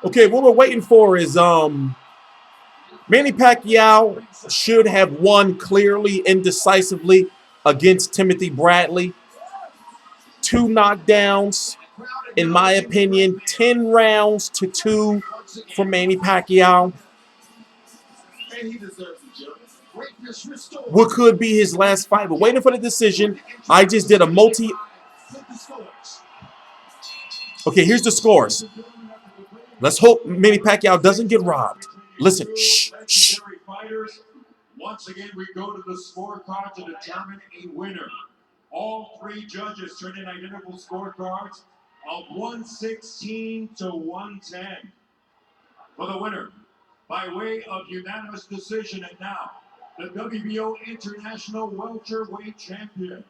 Okay, what we're waiting for is Manny Pacquiao should have won clearly, indecisively against Timothy Bradley. 2 knockdowns, in my opinion, 10 rounds to 2 for Manny Pacquiao. What could be his last fight? We're waiting for the decision. I just did a multi. Okay, here's the scores. Let's hope Manny Pacquiao doesn't get robbed. Listen, shh, shh. Once again, we go to the scorecard to determine a winner. All 3 judges turned in identical scorecards of 116 to 110. For the winner, by way of unanimous decision, and now the WBO International Welterweight Champion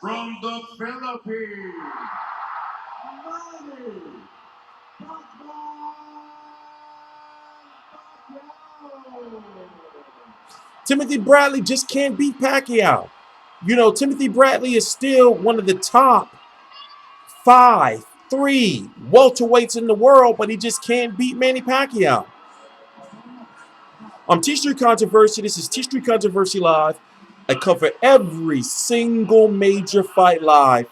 from the Philippines, Manny Pacquiao. Timothy Bradley just can't beat Pacquiao. You know, Timothy Bradley is still one of the top 5, 3 welterweights in the world, but he just can't beat Manny Pacquiao. T-Street Controversy. This is T-Street Controversy Live. I cover every single major fight live.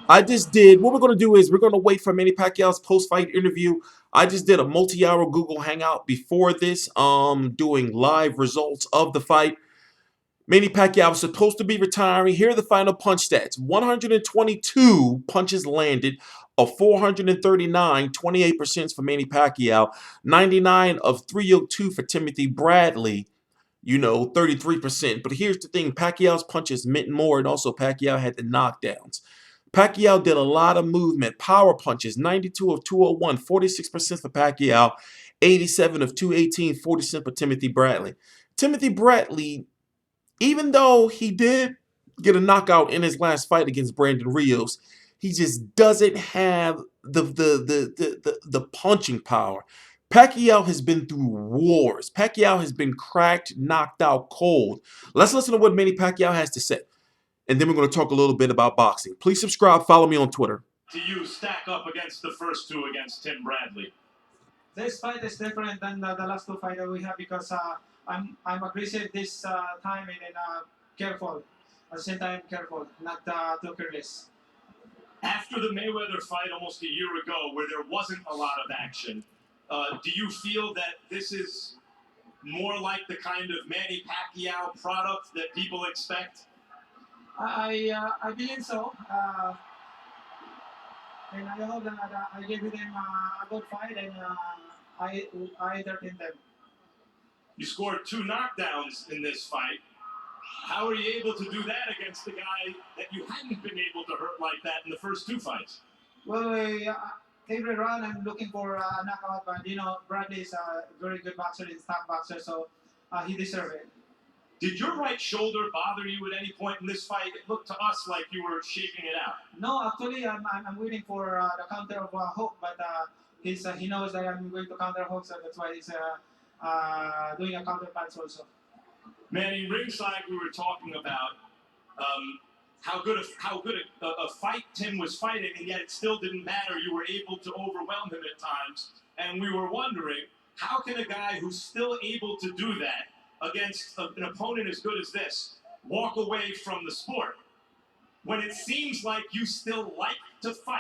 I just did, what we're going to do is we're going to wait for Manny Pacquiao's post-fight interview. I just did a multi-hour Google Hangout before this, doing live results of the fight. Manny Pacquiao was supposed to be retiring. Here are the final punch stats. 122 punches landed of 439, 28% for Manny Pacquiao. 99 of 302 for Timothy Bradley, 33%. But here's the thing, Pacquiao's punches meant more, and also Pacquiao had the knockdowns. Pacquiao did a lot of movement. Power punches, 92 of 201, 46% for Pacquiao. 87 of 218, 40% for Timothy Bradley. Timothy Bradley, even though he did get a knockout in his last fight against Brandon Rios, he just doesn't have the punching power. Pacquiao has been through wars. Pacquiao has been cracked, knocked out cold. Let's listen to what Manny Pacquiao has to say. And then we're going to talk a little bit about boxing. Please subscribe. Follow me on Twitter. Do you stack up against the first 2 against Tim Bradley? This fight is different than the last 2 fights that we have because I'm aggressive this time and careful. At the same time, careful, not too careless. After the Mayweather fight almost a year ago, where there wasn't a lot of action, do you feel that this is more like the kind of Manny Pacquiao product that people expect? I believe so. And I hope that I give them a good fight and I entertain them. You scored 2 knockdowns in this fight. How are you able to do that against the guy that you hadn't been able to hurt like that in the first 2 fights? Well, every round I'm looking for a knockout, but Bradley is a very good boxer, he's a top boxer, so he deserves it. Did your right shoulder bother you at any point in this fight? It looked to us like you were shaking it out. No, actually, I'm waiting for the counter of hook, but he knows that I'm going to counter hook, so that's why he's doing a counter punch also. Manny, ringside we were talking about how good a fight Tim was fighting, and yet it still didn't matter. You were able to overwhelm him at times, and we were wondering, how can a guy who's still able to do that against an opponent as good as this walk away from the sport when it seems like you still like to fight?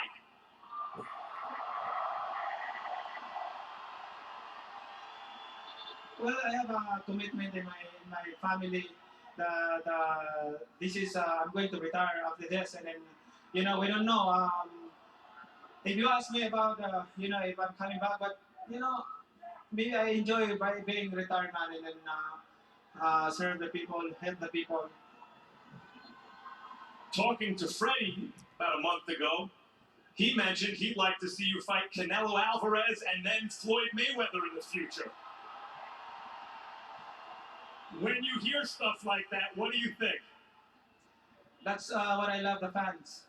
Well, I have a commitment in my family that this is I'm going to retire after this, and then we don't know. If you ask me about if I'm coming back, but maybe I enjoy by being retired man and then serve the people, help the people. Talking to Freddie about a month ago, he mentioned he'd like to see you fight Canelo Alvarez and then Floyd Mayweather in the future. When you hear stuff like that, what do you think? That's what I love, the fans.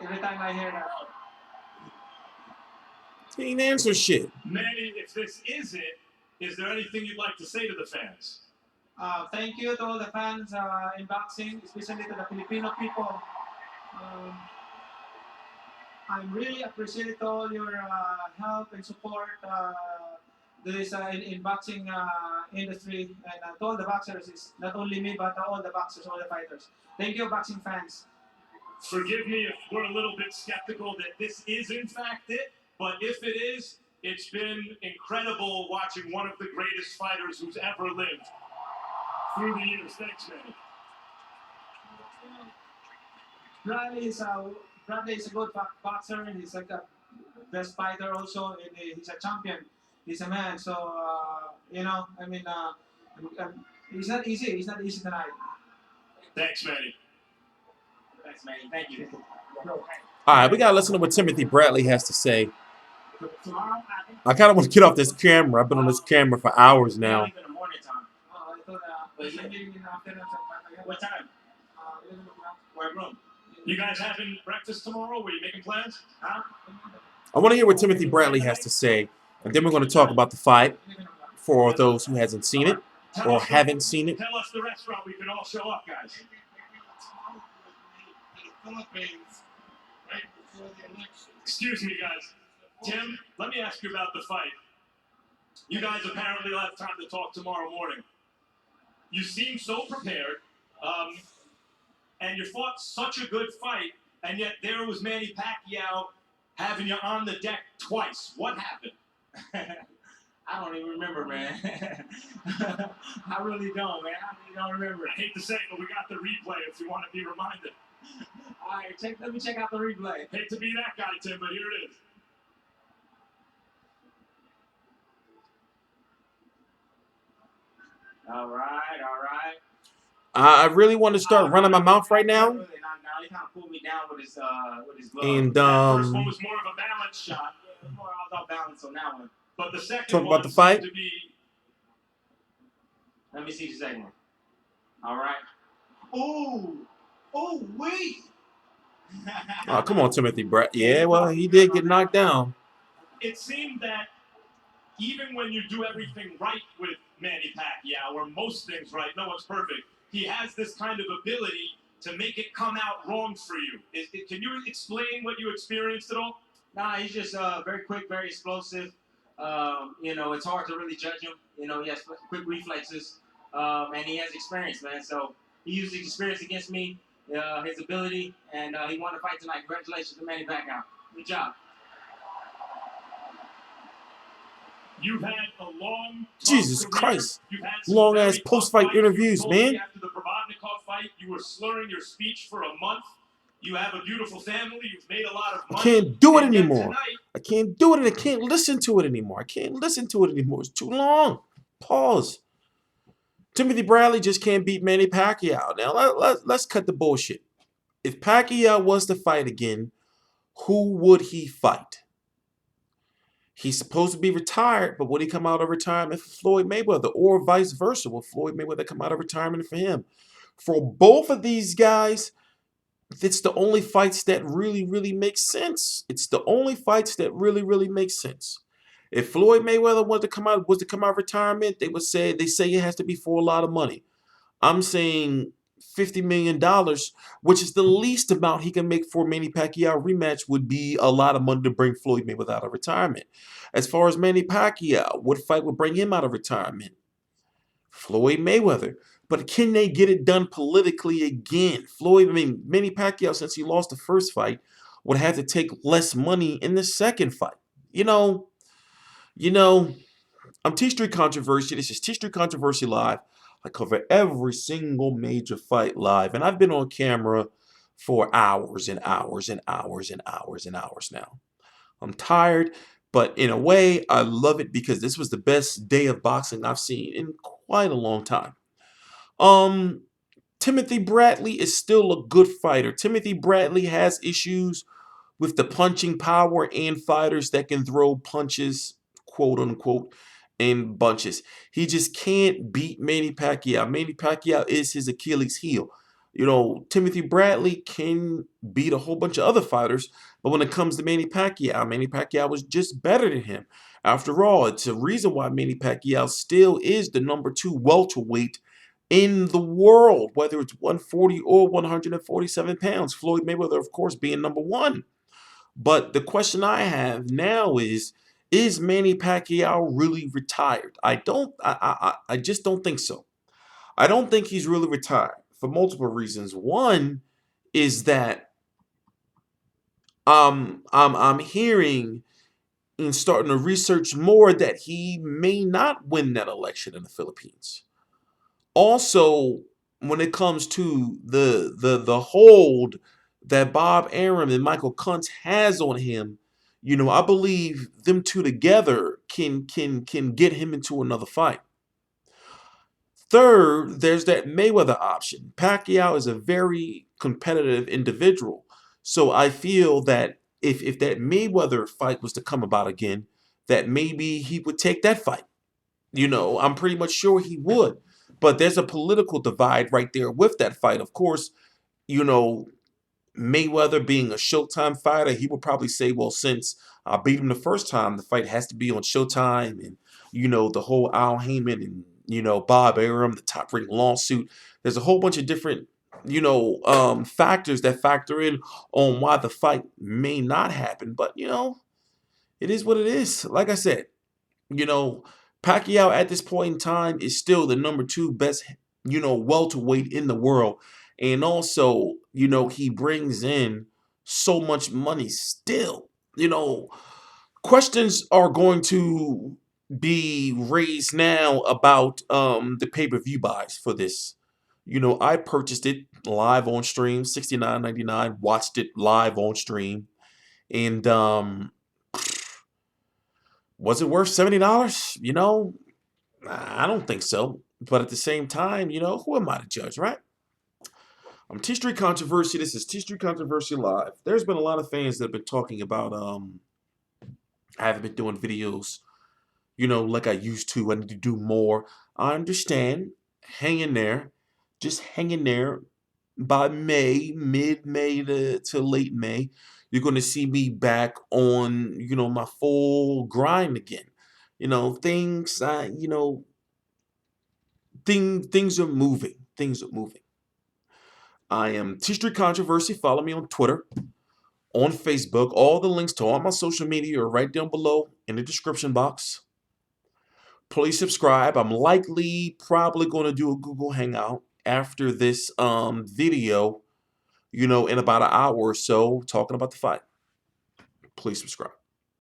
Every time I hear that. He ain't answer shit. Manny, if this is it, is there anything you'd like to say to the fans? Thank you to all the fans in boxing, especially to the Filipino people. I really appreciate all your help and support this in boxing industry, and to all the boxers. It's not only me, but all the boxers, all the fighters. Thank you, boxing fans. Forgive me if we're a little bit skeptical that this is in fact it, but if it is, it's been incredible watching one of the greatest fighters who's ever lived through the years. Thanks, Manny. Bradley is a good boxer, and he's like a best fighter also, and he's a champion. He's a man, so you know, I mean, he's not easy. He's not easy tonight. Thanks, Manny. Thanks, Manny. Thank you. All right, we got to listen to what Timothy Bradley has to say. I kind of want to get off this camera. I've been on this camera for hours now. What time? What room? You guys having breakfast tomorrow? Were you making plans? Huh? I want to hear what Timothy Bradley has to say, and then we're going to talk about the fight for those who hasn't seen it or haven't seen it. Tell us the restaurant we can all show up, guys. Excuse me, guys. Tim, let me ask you about the fight. You guys apparently will have time to talk tomorrow morning. You seem so prepared, and you fought such a good fight, and yet there was Manny Pacquiao having you on the deck twice. What happened? I don't even remember, man. I really don't, man. I really don't remember. I hate to say it, but we got the replay if you want to be reminded. All right, let me check out the replay. Hate to be that guy, Tim, but here it is. All right, all right. I really want to start running my mouth right now. Now he kind of pulled me down with his glove. And That first one was more of a balance shot. Yeah, I was off balance on that one. But the second Talk one about the fight. seemed to be... Let me see the second one. All right. Oh, wait. Oh, come on, Timothy Bradley. Yeah, well, he did get knocked down. It seemed that even when you do everything right with Manny Pacquiao, or most things right, no one's perfect, he has this kind of ability to make it come out wrong for you. Can you explain what you experienced at all? Nah, he's just very quick, very explosive. You know, it's hard to really judge him. You know, he has quick reflexes, and he has experience, man. So he used his experience against me, his ability, and he won the fight tonight. Congratulations to Manny Pacquiao. Good job. You've had a long, Jesus career. Christ. You've had some Long very ass tough post-fight fights. interviews, You told me man. After the Provodnikov fight, you were slurring your speech for a month. You have a beautiful family. You've made a lot of money. I can't do it And yet anymore. tonight, I can't do it, and I can't listen to it anymore. I can't listen to it anymore. It's too long. Pause. Timothy Bradley just can't beat Manny Pacquiao. Now, let's cut the bullshit. If Pacquiao was to fight again, who would he fight? He's supposed to be retired, but would he come out of retirement for Floyd Mayweather, or vice versa? Will Floyd Mayweather come out of retirement for him? For both of these guys, it's the only fights that really make sense. It's the only fights that really make sense. If Floyd Mayweather was to come out of retirement, they say it has to be for a lot of money. I'm saying $50 million, which is the least amount he can make for Manny Pacquiao rematch, would be a lot of money to bring Floyd Mayweather out of retirement. As far as Manny Pacquiao, what fight would bring him out of retirement? Floyd Mayweather. But can they get it done politically again? Manny Pacquiao, since he lost the first fight, would have to take less money in the second fight. You know, I'm T Street Controversy. This is T Street Controversy Live. I cover every single major fight live, and I've been on camera for hours and hours and hours and hours and hours now. I'm tired, but in a way, I love it because this was the best day of boxing I've seen in quite a long time. Timothy Bradley is still a good fighter. Timothy Bradley has issues with the punching power and fighters that can throw punches, quote unquote, in bunches. He just can't beat Manny Pacquiao. Manny Pacquiao is his Achilles heel. You know, Timothy Bradley can beat a whole bunch of other fighters, but when it comes to Manny Pacquiao was just better than him. After all, it's a reason why Manny Pacquiao still is the #2 welterweight in the world, whether it's 140 or 147 pounds. Floyd Mayweather, of course, being #1. But the question I have now is Manny Pacquiao really retired? I just don't think so. I don't think he's really retired for multiple reasons. One is that I'm hearing and starting to research more that he may not win that election in the Philippines. Also, when it comes to the hold that Bob Arum and Michael Kuntz has on him, I believe them two together can get him into another fight. Third, there's that Mayweather option. Pacquiao is a very competitive individual. So I feel that if that Mayweather fight was to come about again, that maybe he would take that fight. I'm pretty much sure he would. But there's a political divide right there with that fight. Of course, you know, Mayweather being a Showtime fighter, he would probably say, well, since I beat him the first time, the fight has to be on Showtime. And, the whole Al Heyman and, Bob Arum, the Top Rank lawsuit. There's a whole bunch of different, factors that factor in on why the fight may not happen. But, it is what it is. Like I said, you know, Pacquiao at this point in time is still the number two best, welterweight in the world. And also, he brings in so much money still. Questions are going to be raised now about the pay-per-view buys for this. I purchased it live on stream, $69.99, watched it live on stream. And was it worth $70? I don't think so. But at the same time, who am I to judge, right? I'm T Street Controversy. This is T Street Controversy Live. There's been a lot of fans that have been talking about I haven't been doing videos, like I used to. I need to do more. I understand. Hang in there. Just hang in there. By May, mid-May to late May, you're going to see me back on, my full grind again. Things, things are moving. Things are moving. I am T Street Controversy. Follow me on Twitter, on Facebook. All the links to all my social media are right down below in the description box. Please subscribe. I'm probably going to do a Google Hangout after this video, in about an hour or so, talking about the fight. Please subscribe.